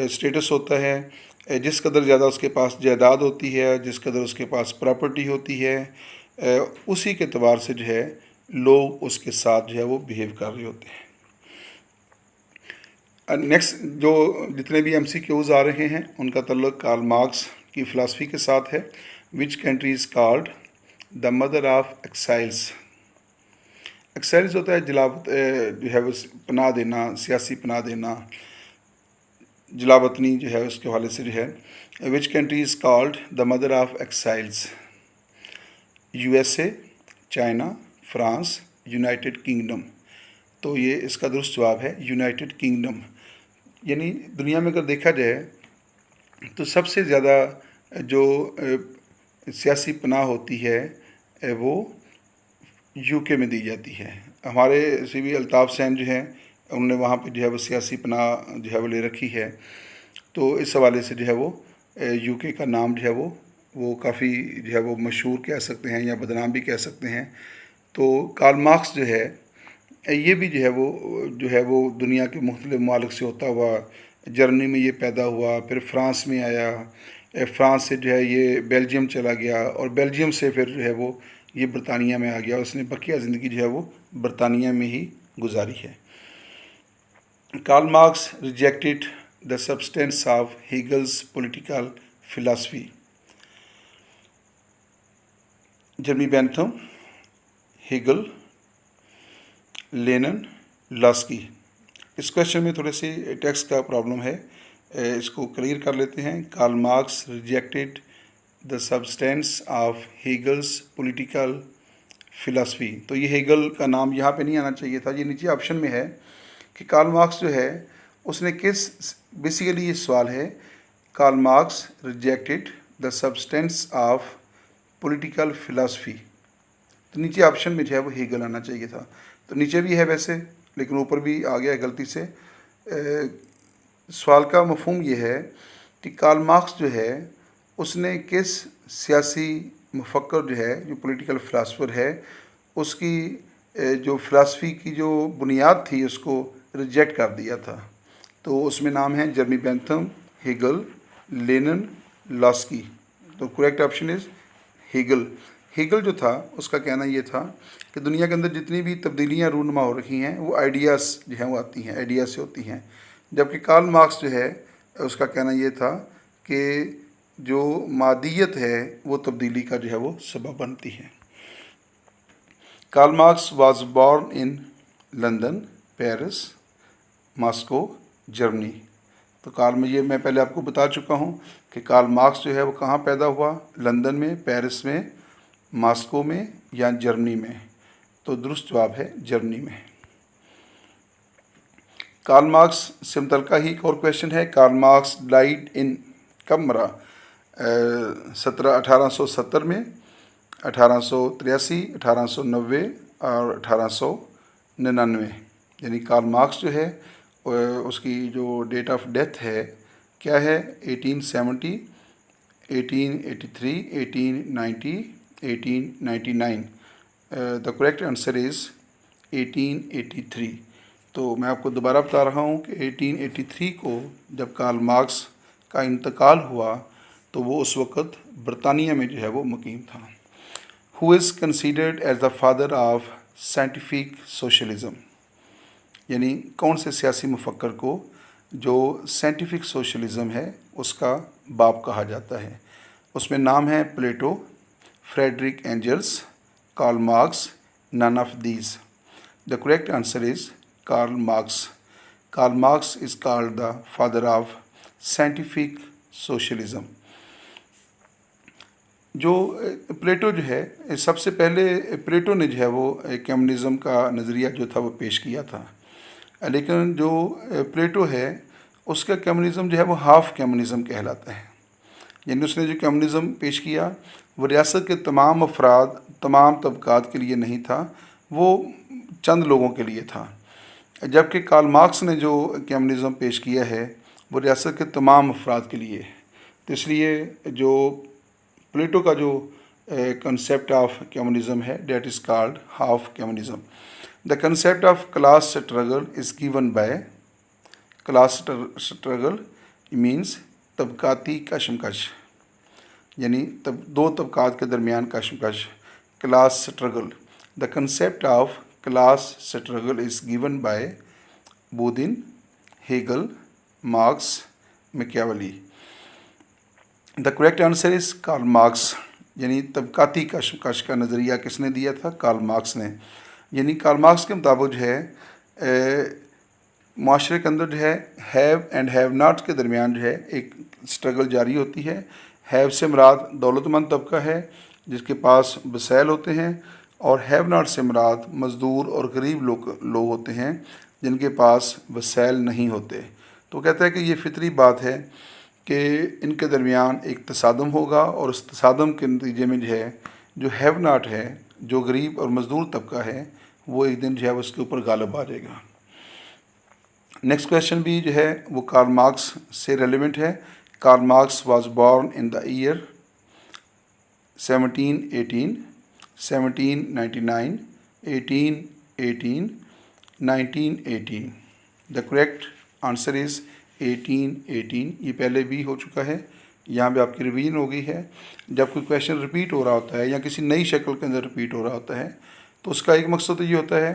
स्टेटस होता है, जिस कदर ज़्यादा उसके पास जायदाद होती है, जिस कदर उसके पास प्रॉपर्टी होती है, उसी के एतबार से जो है लोग उसके साथ जो है वो बिहेव कर रहे होते हैं। नेक्स्ट जो जितने भी MCQs आ रहे हैं उनका तल्लुक़ कार्ल मार्क्स की फ़िलासफ़ी के साथ है। Which country is called the mother of exiles. Exiles होता है जलावत, जो है वो पनाह देना, सियासी पनाह देना, जलावतनी जो है उसके हवाले से जो है। Which country is called the mother of exiles. USA, China, France, United Kingdom. तो ये इसका दुरुस्त जवाब है यूनाइटेड किंगडम। यानी दुनिया में अगर देखा जाए तो सबसे ज़्यादा जो सियासी पनाह होती है वो UK में दी जाती है। हमारे CB अल्ताफ़ सैन जो हैं उन्होंने वहाँ पे जो है वो सियासी पनाह जो है वो ले रखी है। तो इस हवाले से जो है वो UK का नाम जो है वो काफ़ी जो है वो मशहूर कह सकते हैं या बदनाम भी कह सकते हैं। तो कार्ल मार्क्स जो है ये भी जो है वो दुनिया के मुख्तलिफ ममालिक से होता हुआ जर्मनी में ये पैदा हुआ, फिर फ्रांस में आया, फ्रांस से जो है ये बेल्जियम चला गया और बेल्जियम से फिर जो है वो ये बरतानिया में आ गया। उसने बकिया ज़िंदगी जो है वो बरतानिया में ही गुजारी है। Karl Marx rejected the substance of Hegel's political philosophy. Jeremy Bentham, Hegel, Lenin, Laski. इस क्वेश्चन में थोड़े से टेक्स्ट का प्रॉब्लम है, इसको क्लियर कर लेते हैं। Karl Marx rejected the substance of Hegel's political philosophy. तो ये हेगल का नाम यहाँ पे नहीं आना चाहिए था, ये नीचे ऑप्शन में है कि कार्ल मार्क्स जो है उसने किस, बेसिकली ये सवाल है Karl Marx rejected the substance of political philosophy. तो नीचे ऑप्शन में जो है वो हेगल आना चाहिए था। तो नीचे भी है वैसे, लेकिन ऊपर भी आ गया गलती से। सवाल का मफहूम ये है कि कार्ल मार्क्स जो है उसने किस सियासी मुफक्कर जो है, जो पॉलिटिकल फ़िलासफ़र है, उसकी जो फ़िलासफ़ी की जो बुनियाद थी उसको रिजेक्ट कर दिया था। तो उसमें नाम है जर्मी बेंथम, हेगल, लेनिन, लास्की। तो correct option is Hegel. Hegel जो था उसका कहना ये था कि दुनिया के अंदर जितनी भी तब्दीलियाँ रूनुमा हो रखी हैं वो आइडियाज़ जो हैं वो आती हैं, आइडिया से होती हैं। जबकि कार्ल मार्क्स जो है उसका कहना ये था कि जो मादियत है वो तब्दीली का जो है वो सबब बनती है। Karl Marx was born in London, Paris, Moscow, Germany. तो कार्ल में ये मैं पहले आपको बता चुका हूँ कि कार्ल मार्क्स जो है वो कहाँ पैदा हुआ, लंदन में, पेरिस में, मॉस्को में या जर्मनी में। तो दुरुस्त जवाब है जर्मनी में। कार्ल मार्क्स से मुतल्लिक़ ही एक और क्वेश्चन है। कार्ल मार्क्स डाइड इन, कब मरा? 1870 में, 1883, 1890 और 1899। यानी कार्ल मार्क्स जो है उसकी जो डेट ऑफ डेथ है क्या है? 1870, 1883, 1890, 1899। The correct answer is 1883। तो मैं आपको दोबारा बता रहा हूँ कि 1883 को जब कार्ल मार्क्स का इंतकाल हुआ तो वो उस वक़्त बरतानिया में जो है वो मुकीम था। Who is considered as the father of scientific socialism. यानी कौन से सियासी मुफक्कर को जो साइंटिफिक सोशलिज़म है उसका बाप कहा जाता है। उसमें नाम है Plato, Friedrich Engels, Karl Marx, none of these. The correct answer is Karl Marx. Karl Marx is called the father of scientific socialism. जो प्लेटो जो है, सबसे पहले प्लेटो ने जो है वो कम्युनिज़म का नज़रिया जो था वो पेश किया था, लेकिन जो प्लेटो है उसका कम्युनिज़म जो है वो हाफ कम्युनिज़म कहलाता है। यानी उसने जो कम्युनिज़म पेश किया वो रियासत के तमाम अफराद, तमाम तबकात के लिए नहीं था, वो चंद लोगों के लिए था। जबकि कार्ल मार्क्स ने जो कम्युनिज़म पेश किया है वो रियासत के तमाम अफराद के लिए है। तो इसलिए जो प्लेटो का जो कंसेप्ट ऑफ कम्युनिज़म है, that is called half communism. The concept of class struggle is given by class struggle means तबकाती कशमकश, यानी दो तबकात के दरमियान कशमकश, class struggle. The concept of class struggle is given by Bodin, Hegel, Marx, Machiavelli. The correct answer is Karl Marx. यानी तबकाती कशमकश का नज़रिया किसने दिया था? कार्ल मार्क्स ने। यानी कार्ल मार्क्स के मुताबिक जो है माशरे के अंदर जो है हैव एंड हैव नॉट के दरमियान जो है एक स्ट्रगल जारी होती है। हैव से मुराद दौलतमंद तबका है जिसके पास वसाइल होते हैं, और हैव नॉट से मुराद मज़दूर और गरीब लोग होते हैं जिनके पास वसाइल नहीं होते। तो कहता है कि ये फितरी बात है कि इनके दरमियान एक तसादम होगा, और उस तसादम के नतीजे में जो है जो हैव नॉट है, जो गरीब और मज़दूर तबका है, वो एक दिन जो है उसके ऊपर गालिब आ जाएगा। नेक्स्ट क्वेश्चन भी जो है वो कार्ल मार्क्स से रेलिवेंट है। Karl Marx was born in the year 1718, 1799, 1818, 1918। The correct answer is 1818। ये पहले भी हो चुका है, यहाँ पे आपकी रिवीजन हो गई है। जब कोई क्वेश्चन रिपीट हो रहा होता है या किसी नई शक्ल के अंदर रिपीट हो रहा होता है तो उसका एक मकसद तो ये होता है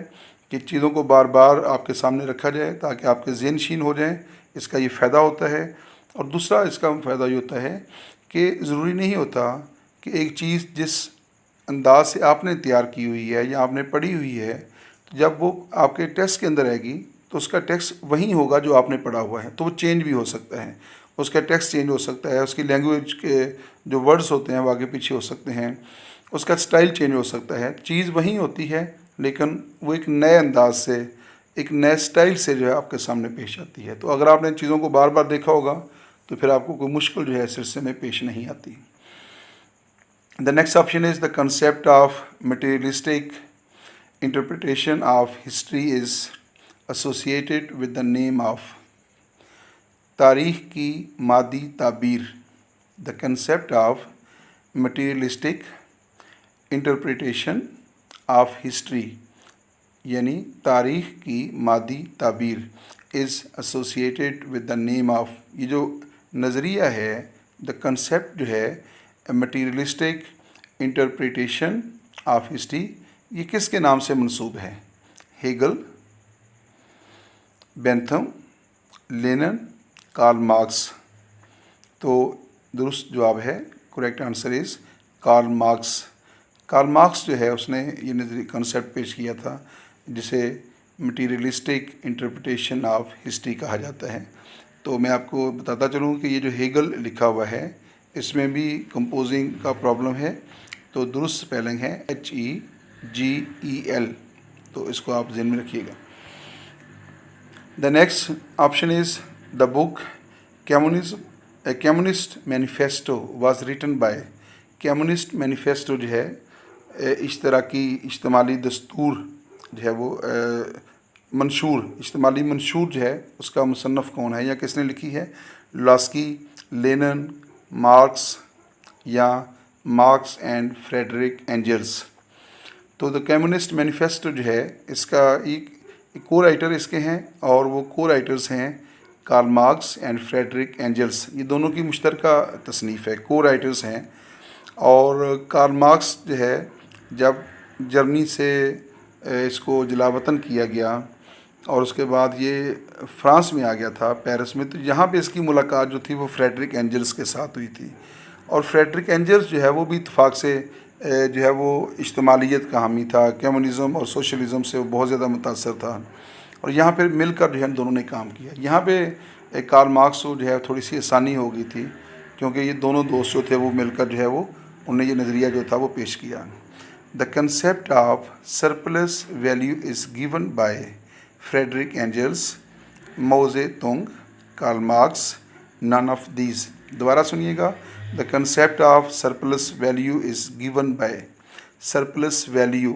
कि चीज़ों को बार बार आपके सामने रखा जाए ताकि आपके ज़हनशीन हो जाएं। इसका ये फ़ायदा होता है। और दूसरा इसका फ़ायदा ये होता है कि ज़रूरी नहीं होता कि एक चीज़ जिस अंदाज से आपने तैयार की हुई है या आपने पढ़ी हुई है, तो जब वो आपके टेस्ट के अंदर आएगी तो उसका टेक्स्ट वही होगा जो आपने पढ़ा हुआ है। तो वो चेंज भी हो सकता है, उसका टेक्स्ट चेंज हो सकता है, उसकी लैंग्वेज के जो वर्ड्स होते हैं वो आगे पीछे हो सकते हैं, उसका स्टाइल चेंज हो सकता है। चीज़ वही होती है लेकिन वो एक नए अंदाज से, एक नए स्टाइल से जो है आपके सामने पेश आती है। तो अगर आपने चीज़ों को बार बार देखा होगा तो फिर आपको कोई मुश्किल जो है सिलसिले में पेश नहीं आती। The next option is the concept of materialistic interpretation of history is associated with the name of तारीख़ की मादी ताबीर। The concept of materialistic interpretation of history यानी तारीख़ की मादी ताबीर is associated with the name of, ये जो नज़रिया है, द कंसेप्ट जो है मटीरियलिस्टिक इंटरप्रिटेशन ऑफ हिस्ट्री, ये किसके नाम से मंसूब है? Hegel, Bentham, Lenin, Karl Marx. तो दुरुस्त जवाब है, correct answer is Karl Marx. Karl Marx जो है उसने ये नज़रिया कंसेप्ट पेश किया था जिसे मटीरियलिस्टिक इंटरप्रिटेशन ऑफ हिस्ट्री कहा जाता है। तो मैं आपको बताता चलूँ कि ये जो हेगल लिखा हुआ है इसमें भी कंपोजिंग का प्रॉब्लम है। तो दुरुस्त स्पेलिंग है HEGEL, तो इसको आप ज़हन में रखिएगा। The next option is the book Communist Manifesto was written by. Communist Manifesto जो है इश्तराकी इज्तिमाली दस्तूर जो है वो मंशूर, इज्तिमाली मंशूर जो है उसका मुसन्नफ़ कौन है या किसने लिखी है? लॉस्की, लेनिन, मार्क्स या मार्क्स एंड फ्रेडरिक एंजल्स। तो द कम्युनिस्ट मैनिफेस्टो जो है इसका एक को राइटर इसके हैं, और वो को राइटर्स हैं Karl Marx and Friedrich Engels. ये दोनों की मुश्तरका तसनीफ़ है, को राइटर्स हैं। और कार्ल मार्क्स जो है जब जर्मनी से इसको जलावतन किया गया और उसके बाद ये फ्रांस में आ गया था, पेरिस में। तो यहाँ पे इसकी मुलाकात जो थी वो फ्रेडरिक एंजल्स के साथ हुई थी। और फ्रेडरिक एंजल्स जो है वो भी इत्तेफाक से जो है वो इज्तमालियत का हामी था, कम्युनिज़म और सोशलिज़म से वो बहुत ज़्यादा मुतासर था। और यहाँ पे मिलकर जो है दोनों ने काम किया। यहाँ पे कार्ल मार्क्स को जो है थोड़ी सी आसानी हो गई थी, क्योंकि ये दोनों दोस्त जो थे वो मिलकर जो है वो उन्होंने ये नज़रिया जो था वो पेश किया। The concept of surplus value is given by Friedrich Engels, Mao Tse Tung, Karl Marx, none of these. दोबारा सुनिएगा। The concept of surplus value is given by, surplus value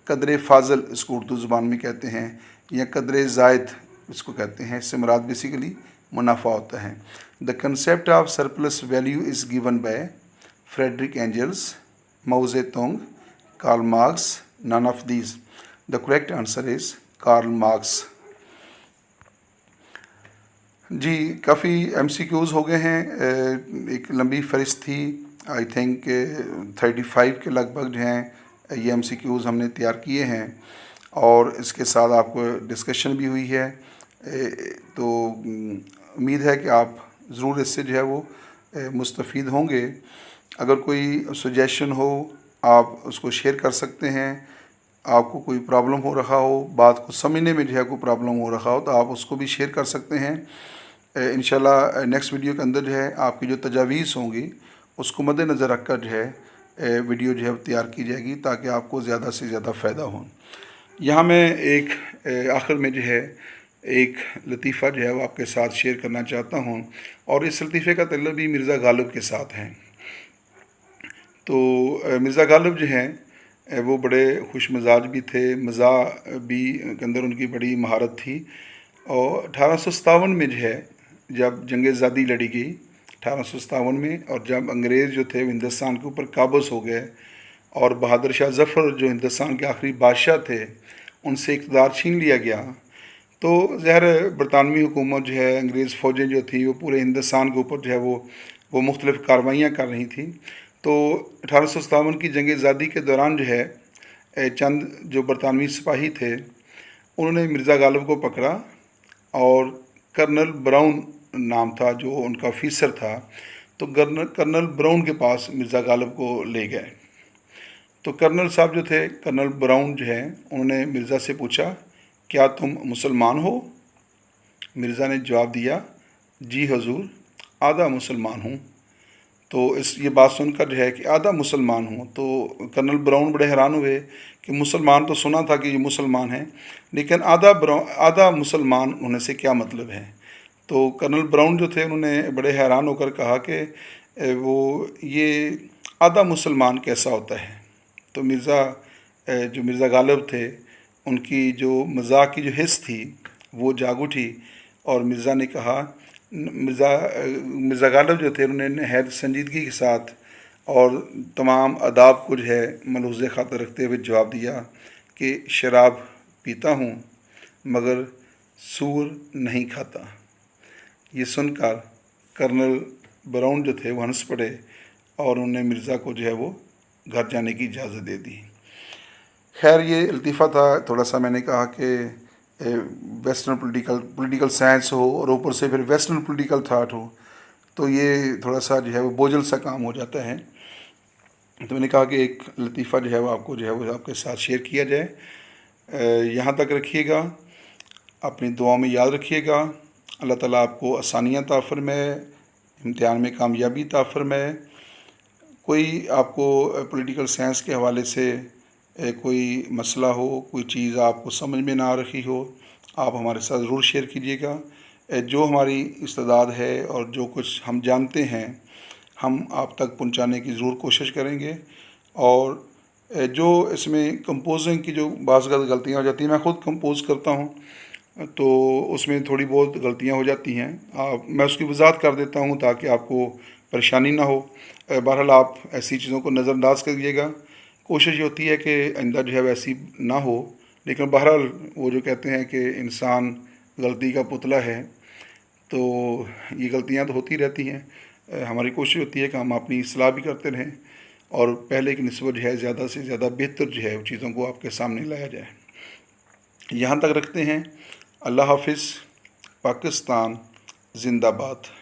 कदर फ़ाज़ल इसको उर्दू ज़ुबान में कहते हैं, या कदर ज़ायद इसको कहते हैं। इससे मुराद बेसिकली मुनाफा होता है। The concept of surplus value is given by Friedrich Engels, Mao Tse Tung, Karl Marx, none of these. The correct answer is Karl Marx. जी, काफ़ी MCQs हो गए हैं। एक लंबी फहरिस्त थी, आई थिंक 35 के लगभग जो हैं ये MCQs हमने तैयार किए हैं, और इसके साथ आपको डिस्कशन भी हुई है। तो उम्मीद है कि आप ज़रूर इससे जो है वो मुस्तफ़ीद होंगे। अगर कोई सजेशन हो आप उसको शेयर कर सकते हैं। आपको कोई प्रॉब्लम हो रहा हो, बात को समझने में जो है कोई प्रॉब्लम हो रहा हो, तो आप उसको भी शेयर कर सकते हैं। इंशाल्लाह नेक्स्ट वीडियो के अंदर जो है आपकी जो तजावीज़ होंगी उसको मद्देनज़र रख कर जो है वीडियो जो है तैयार की जाएगी, ताकि आपको ज़्यादा से ज़्यादा फ़ायदा हो। यहाँ मैं एक आखिर में जो है एक लतीफ़ा जो है वो आपके साथ शेयर करना चाहता हूँ, और इस लतीफ़े का तल्लुक़ भी मिर्ज़ा गालिब के साथ है। तो मिर्ज़ा गालिब जो हैं वो बड़े खुश मिजाज भी थे, मज़ाह भी के अंदर उनकी बड़ी महारत थी। और 1857 में जो है जब जंग आज़ादी लड़ी गई 1857 में, और जब अंग्रेज़ जो थे वो हिंदुस्तान के ऊपर काबज़ हो गए, और बहादुर शाह ज़फ़र जो हिंदुस्तान के आखिरी बादशाह थे उनसे इक़्तिदार छीन लिया गया, तो ज़ाहिर बरतानवी हुकूमत जो है, अंग्रेज़ फ़ौजें जो थी वो पूरे हिंदुस्तान के ऊपर जो है वो मुख्तलिफ़ कार्रवाइयाँ कर रही थी। तो 1857 की जंग आज़ादी के दौरान जो है चंद जो बरतानवी सिपाही थे उन्होंने मिर्ज़ा गालिब को पकड़ा, और कर्नल ब्राउन नाम था जो उनका ऑफिसर था, तो कर्नल ब्राउन के पास मिर्ज़ा गालिब को ले गए। तो कर्नल साहब जो थे, कर्नल ब्राउन जो है, उन्होंने मिर्ज़ा से पूछा, क्या तुम मुसलमान हो? मिर्ज़ा ने जवाब दिया, जी हजूर, आधा मुसलमान हूँ। तो ये बात सुनकर जो है कि आधा मुसलमान हूँ, तो कर्नल ब्राउन बड़े हैरान हुए कि मुसलमान तो सुना था कि ये मुसलमान हैं, लेकिन आधा मुसलमान होने से क्या मतलब है। तो कर्नल ब्राउन जो थे उन्होंने बड़े हैरान होकर कहा कि वो ये आधा मुसलमान कैसा होता है। तो जो मिर्ज़ा गालिब थे उनकी जो मज़ाक की जो हिस्स थी वो जाग उठी, और मिर्ज़ा ने कहा, मिर्ज़ा गालिब जो थे उन्होंने नहायत संजीदगी के साथ और तमाम आदाब को जो है मलहूज़ ख़ातर रखते हुए जवाब दिया कि शराब पीता हूँ मगर सूर नहीं खाता। ये सुनकर कर्नल ब्राउन जो थे वो हंस पड़े, और उन्होंने मिर्ज़ा को जो है वो घर जाने की इजाज़त दे दी। खैर ये लतीफ़ा था, थोड़ा सा मैंने कहा कि वेस्टर्न पॉलिटिकल साइंस हो और ऊपर से फिर वेस्टर्न पॉलिटिकल थाट हो, तो ये थोड़ा सा जो है वो बोझल सा काम हो जाता है। तो मैंने कहा कि एक लतीफ़ा जो है वो आपको जो है वो आपके साथ शेयर किया जाए। यहाँ तक रखिएगा, अपनी दुआ में याद रखिएगा। अल्लाह ताला आपको आसानियाँ अता फ़रमाए, इम्तिहान में कामयाबी अता फ़रमाए। कोई आपको पॉलिटिकल साइंस के हवाले से कोई मसला हो, कोई चीज़ आपको समझ में ना आ रही हो, आप हमारे साथ ज़रूर शेयर कीजिएगा। जो हमारी इस्तेदाद है और जो कुछ हम जानते हैं हम आप तक पहुंचाने की ज़रूर कोशिश करेंगे। और जो इसमें कंपोजिंग की जो बाज़ गलतियाँ हो जाती हैं, मैं ख़ुद कंपोज़ करता हूँ तो उसमें थोड़ी बहुत गलतियाँ हो जाती हैं। मैं उसकी वज़ाहत कर देता हूँ ताकि आपको परेशानी ना हो। बहरहाल आप ऐसी चीज़ों को नज़रअंदाज करिएगा। कोशिश ये होती है कि आइंदा जो है वैसी ना हो, लेकिन बहरहाल वो जो कहते हैं कि इंसान गलती का पुतला है, तो ये गलतियाँ तो होती रहती हैं। हमारी कोशिश होती है कि हम अपनी इस्लाह भी करते रहें और पहले की निस्बत जो है ज़्यादा से ज़्यादा बेहतर जो है चीज़ों को आपके सामने लाया जाए। यहाँ तक रखते हैं। अल्लाह हाफिज़। पाकिस्तान जिंदाबाद।